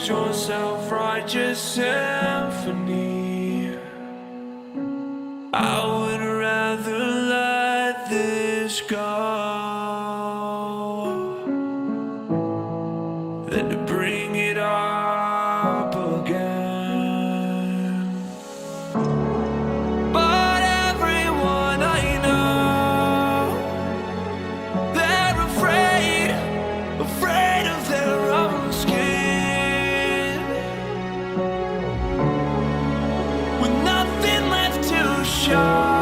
compose your self-righteous symphony. I would rather let this go than to bring it up again. But everyone I know, they're afraid of their own skin, with nothing left to show.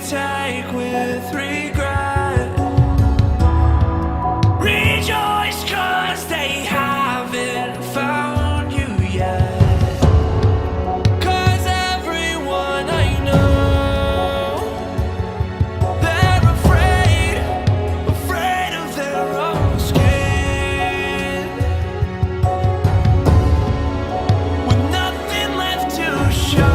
Take with regret. Rejoice 'cause they haven't found you yet. 'Cause everyone I know, they're afraid of their own skin, with nothing left to show.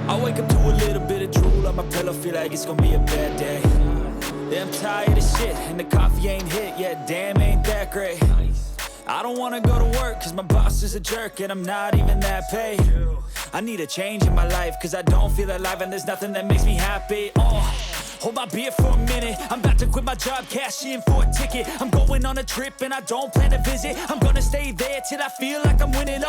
I wake up to a little bit of drool on my pillow, feel like it's gonna be a bad day. Yeah, I'm tired of shit, and the coffee ain't hit yet, damn, ain't that great. I don't wanna go to work, cause my boss is a jerk, and I'm not even that paid. I need a change in my life, cause I don't feel alive, and there's nothing that makes me happy. Hold my beer for a minute, I'm about to quit my job, cash in for a ticket. I'm going on a trip and I don't plan to visit. I'm gonna stay there till I feel like I'm winning,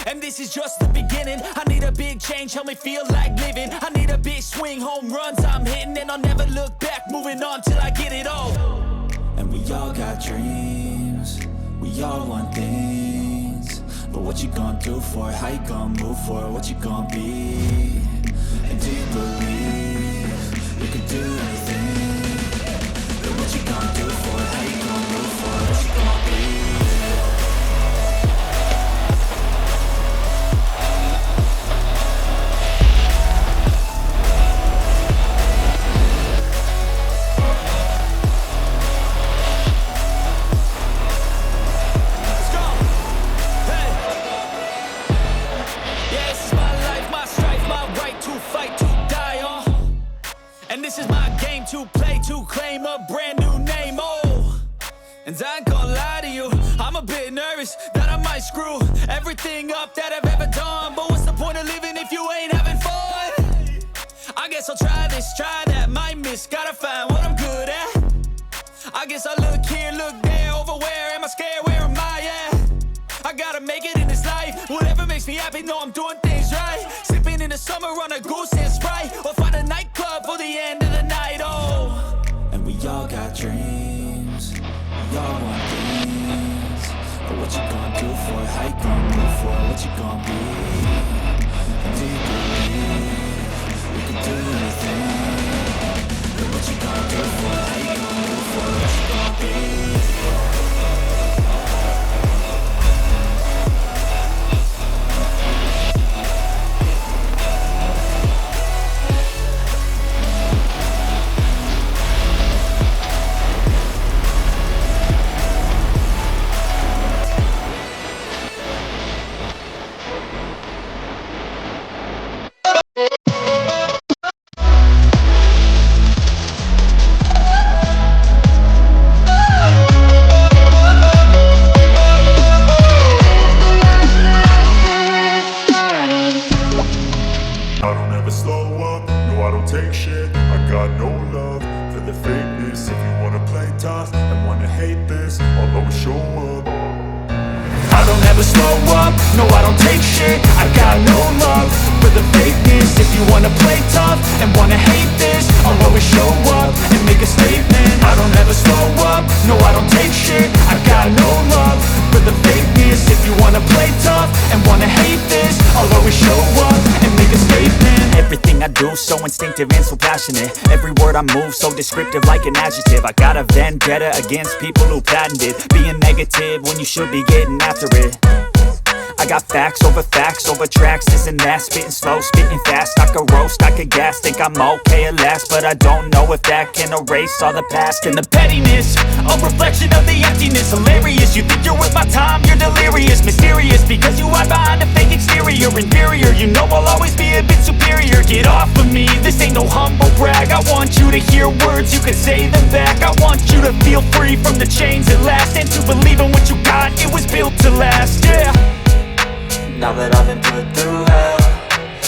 and this is just the beginning. I need a big change, help me feel like living. I need a big swing, home runs I'm hitting, and I'll never look back, moving on till I get it all. And we all got dreams, we all want things, but what you gonna do for it? How you gonna move for it? What you gonna be? And do you believe you can do anything? But what you gonna do for it? How you gonna move for it? What you gonna be? Let's go. Hey. Yeah, this is my to play to claim a brand new name, oh. And I ain't gonna lie to you, I'm a bit nervous that I might screw everything up that I've ever done. But what's the point of living if you ain't having fun? I guess I'll try this, try that, might miss, gotta find what I'm good at. I guess I look here, look there, over where am I scared, where am I at? I gotta make it in this life, whatever makes me happy, know I'm doing things right. Sipping in the summer on a goose and Sprite, or find a nightclub for the end of the night, oh. And we all got dreams, we all want things. But what you gonna do for it, how you gonna move for it, what you gonna be? And do you believe we can do anything? But what you gonna do for it, how you gonna move for it, what you gonna be? No, I don't take shit, I got no love for the fakeness. If you wanna play tough and wanna hate this, I'll always show up and make a statement. I don't ever slow up, no, I don't take shit, I got no love for the fakeness. If you wanna play tough and wanna hate this, I'll always show up and make a statement. Everything I do so instinctive and so passionate. Every word I move so descriptive like an adjective. I got a vendetta against people who patented being negative when you should be getting after it. I got facts over tracks, this and that. Spitting slow, spitting fast, I could roast, I could gas. Think I'm okay at last, but I don't know if that can erase all the past. And the pettiness, a reflection of the emptiness. Hilarious, you think you're worth my time, you're delirious. Mysterious, because you hide behind a fake exterior. Inferior, you know I'll always be a bit superior. Get off of me, this ain't no humble brag. I want you to hear words, you can say them back. I want you to feel free from the chains at last, and to believe in what you got, it was built to last, yeah. Now that I've been put through hell,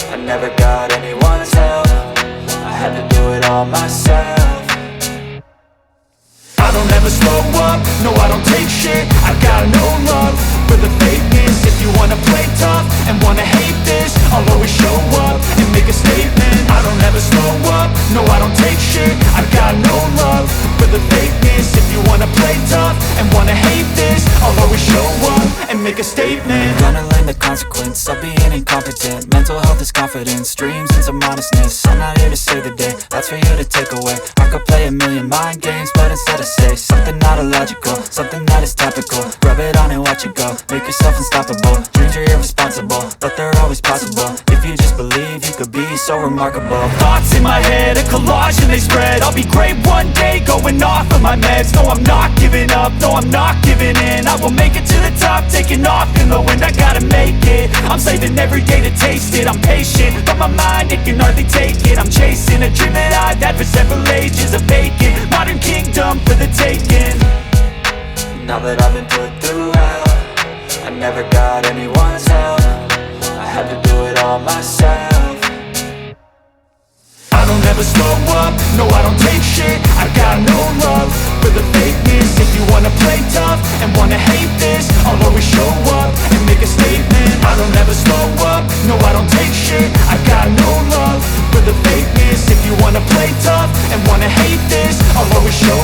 I never got anyone's help, I had to do it all myself. I don't ever slow up, no, I don't take shit, I got no love for the fakeness. If you wanna play tough and wanna hate this, I'll always show up and make a statement. I don't ever slow up, no, I don't take shit, I got no love for the fakeness. If you wanna play tough and wanna hate this, I'll always show up and make a statement. Gonna learn the consequence of being incompetent. Mental health is confidence, dreams and some honestness. I'm not here to save the day, that's for you to take away. I could play a million mind games, but instead I say something not illogical, something that is topical. Rub it on and watch it go, make yourself unstoppable. Dreams are irresponsible, but they're always possible. If you just believe, you could be so remarkable. Thoughts in my head, a collage and they spread. I'll be great one day, going off of my meds. No, I'm not giving up, no, I'm not giving in. I will make it to the top, taking off in the wind. I gotta make it, I'm saving every day to taste it. I'm patient, but my mind, it can hardly take it. I'm chasing a dream that I've had for several ages. A vacant, modern kingdom for the taking. Now that I've been put through hell, I never got anyone's help, I had to do it all myself. I don't ever slow up, no, I don't take shit, I got no love for the fakeness. If you wanna play tough and wanna hate this, I'll always show up and make a statement. I don't ever slow up, no, I don't take shit, I got no love for the fakeness. If you wanna play tough and wanna hate this, I'll always show